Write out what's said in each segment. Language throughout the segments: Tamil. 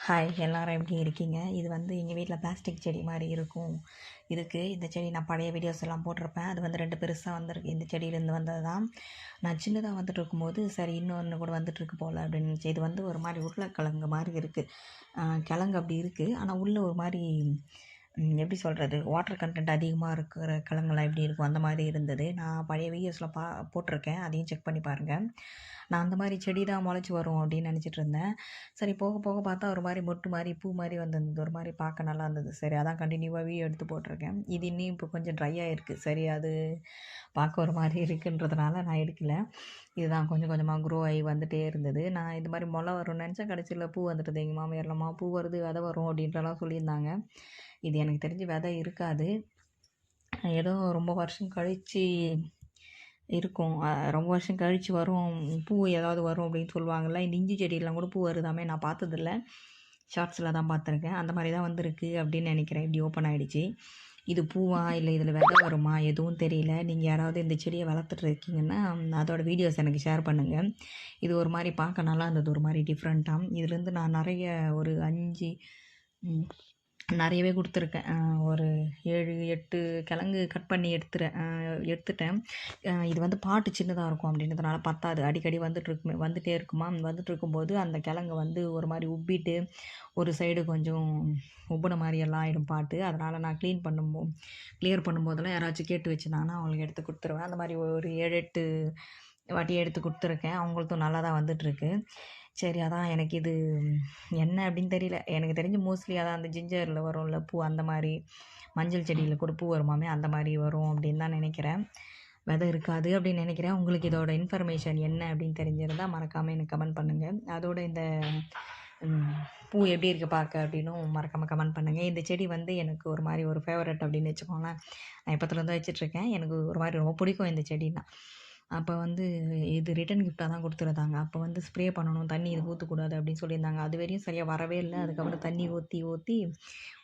ஹாய் எல்லாரும் எப்படி இருக்கீங்க? இது வந்து எங்கள் வீட்டில் பிளாஸ்டிக் செடி மாதிரி இருக்கும். இந்த செடி நான் பழைய வீடியோஸ் எல்லாம் போட்டிருப்பேன். அது வந்து 2 பெருசாக வந்திருக்கு. இந்த செடியிலேருந்து வந்தது தான். நான் சின்னதாக வந்துட்டு இருக்கும்போது சரி இன்னொன்று கூட வந்துட்டுருக்கு போல் அப்படின்னு நினச்சேன். இது வந்து ஒரு மாதிரி உருளைக்கிழங்கு மாதிரி இருக்குது. கிழங்கு அப்படி இருக்குது. ஆனால் உள்ளே ஒரு மாதிரி எப்படி சொல்கிறது, வாட்டர் கண்டென்ட் அதிகமாக இருக்கிற கிழங்குலாம் எப்படி இருக்கும் அந்த மாதிரி இருந்தது. நான் பழைய வீடியோஸில் போட்டிருக்கேன். அதையும் செக் பண்ணி பாருங்கள். நான் அந்த மாதிரி செடி தான் முளைச்சி வரும் அப்படின்னு நினச்சிட்டு இருந்தேன். சரி போக போக பார்த்தா ஒரு மாதிரி மொட்டு மாதிரி பூ மாதிரி வந்திருந்தது. ஒரு மாதிரி பார்க்க நல்லா இருந்தது. சரி அதான் கண்டினியூவாக வீடியோ எடுத்து போட்டிருக்கேன். இது இன்னும் இப்போ கொஞ்சம் ட்ரை ஆகிருக்கு. சரி அது பார்க்க ஒரு மாதிரி இருக்குன்றதுனால நான் எடுக்கல. இதுதான் கொஞ்சம் கொஞ்சமாக க்ரோ ஆகி வந்துகிட்டே இருந்தது. நான் இது மாதிரி முளை வரும்னு நினச்சேன். கடைசியில் பூ வந்துட்டது. எங்கள் மாமியார்லாமா பூ வருது விதை வரும் அப்படின்றலாம் சொல்லியிருந்தாங்க. இது எனக்கு தெரிஞ்சு விதை இருக்காது. ஏதோ ரொம்ப வருஷம் கழித்து இருக்கும். ரொம்ப வருஷம் கழித்து வரும், பூ ஏதாவது வரும் அப்படின்னு சொல்லுவாங்கள்ல. இந்த இஞ்சி செடியெல்லாம் கூட பூ வருதாமே, நான் பார்த்ததில்ல. ஷார்ட்ஸில் தான் பார்த்துருக்கேன். அந்த மாதிரி தான் வந்திருக்கு அப்படின்னு நினைக்கிறேன். இப்படி ஓப்பன் ஆகிடுச்சு. இது பூவா இல்லை இதில் விதை வருமா எதுவும் தெரியல. நீங்கள் யாராவது இந்த செடியை வளர்த்துட்டு இருக்கீங்கன்னா அதோட வீடியோஸ் எனக்கு ஷேர் பண்ணுங்கள். இது ஒரு மாதிரி பார்க்க நல்லா இருந்தது. ஒரு மாதிரி டிஃப்ரெண்ட்டாக. இதுலேருந்து நான் நிறைய ஒரு 5 நிறையவே கொடுத்துருக்கேன். ஒரு 7, 8 கிழங்கு கட் பண்ணி எடுத்துட்டேன். இது வந்து பாட்டு சின்னதாக இருக்கும் அப்படின்றதுனால பத்தாது. அடிக்கடி வந்துகிட்டே இருக்கும்போது அந்த கிழங்கு வந்து ஒரு மாதிரி உப்பிட்டு ஒரு சைடு கொஞ்சம் உப்புன மாதிரி எல்லாம் ஆகிடும் பாட்டு. அதனால் நான் கிளியர் பண்ணும்போதெல்லாம் யாராச்சும் கேட்டு வச்சுருந்தாங்கன்னா அவங்களுக்கு எடுத்து கொடுத்துருவேன். அந்த மாதிரி ஒரு 7, 8 வாட்டி எடுத்து கொடுத்துருக்கேன். அவங்களுக்கும் நல்லா தான் வந்துட்டுருக்கு. சரி அதான் எனக்கு இது என்ன அப்படின்னு தெரியல. எனக்கு தெரிஞ்சு மோஸ்ட்லி அதான் அந்த ஜிஞ்சரில் வரும்ல பூ, அந்த மாதிரி மஞ்சள் செடியில் கூட பூ வருமாமே, அந்த மாதிரி வரும் அப்படின்னு தான் நினைக்கிறேன். விதை இருக்காது அப்படின்னு நினைக்கிறேன். உங்களுக்கு இதோட இன்ஃபர்மேஷன் என்ன அப்படின்னு தெரிஞ்சிருந்தால் மறக்காமல் எனக்கு கமெண்ட் பண்ணுங்கள். அதோட இந்த பூ எப்படி இருக்குது பார்க்க அப்படின்னும் மறக்காமல் கமெண்ட் பண்ணுங்கள். இந்த செடி வந்து எனக்கு ஒரு மாதிரி ஒரு ஃபேவரட் அப்படின்னு வச்சுக்கோங்களேன். நான் எப்போத்துலேருந்து வச்சிட்ருக்கேன். எனக்கு ஒரு மாதிரி ரொம்ப பிடிக்கும் இந்த செடின்னா. அப்போ வந்து இது ரிட்டன் கிஃப்ட்டாக தான் கொடுத்துருந்தாங்க. அப்போ வந்து ஸ்ப்ரே பண்ணணும், தண்ணி இது ஊற்றக்கூடாது அப்படின்னு சொல்லியிருந்தாங்க. அது வரையும் சரியாக வரவே இல்லை. அதுக்கப்புறம் தண்ணி ஊற்றி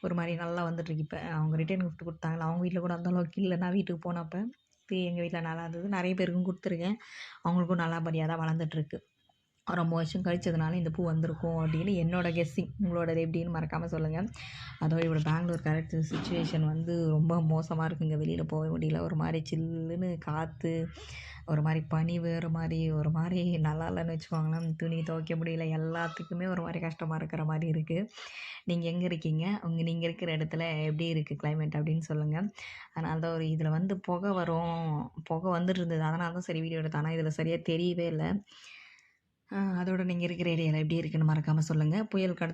ஒரு மாதிரி நல்லா வந்துட்டுருக்கு. இப்போ அவங்க ரிட்டன் கிஃப்ட் கொடுத்தாங்களா, அவங்க வீட்டில் கூட அந்தளவுக்கு இல்லை. நான் வீட்டுக்கு போனப்போ இது எங்கள் வீட்டில் நல்லா இருந்தது. நிறைய பேருக்கும் கொடுத்துருக்கேன். அவங்களுக்கும் நல்லபடியாக தான் வளர்ந்துட்டுருக்கு. ரொம்ப வருஷம் கழிச்சதுனால இந்த பூ வந்திருக்கும் அப்படின்னு என்னோட கெஸ்ஸிங். உங்களோடது எப்படின்னு மறக்காமல் சொல்லுங்கள். அதோட இப்போ பெங்களூர் கரெக்ட் சுச்சுவேஷன் வந்து ரொம்ப மோசமாக இருக்குங்க. வெளியில் போக முடியல. ஒரு மாதிரி சில்லுன்னு காற்று, ஒரு மாதிரி பனி, வேறு மாதிரி ஒரு மாதிரி நல்லா இல்லைன்னு வச்சுக்கோங்களேன். துணி துவைக்க முடியல. எல்லாத்துக்குமே ஒரு மாதிரி கஷ்டமாக இருக்கிற மாதிரி இருக்குது. நீங்கள் எங்கே இருக்கீங்க? நீங்கள் இருக்கிற இடத்துல எப்படி இருக்குது கிளைமேட் அப்படின்னு சொல்லுங்கள். அதனால தான் இதில் வந்து புகை வந்துட்டு இருந்தது. அதனால தான் சரி வீடியோ எடுத்தேன். ஆனால் இதில் சரியாக தெரியவே இல்லை. அதோட நீங்கள் இருக்கிற ஏரியாவில் எப்படி இருக்குன்னு மறக்காமல் சொல்லுங்கள். புயல்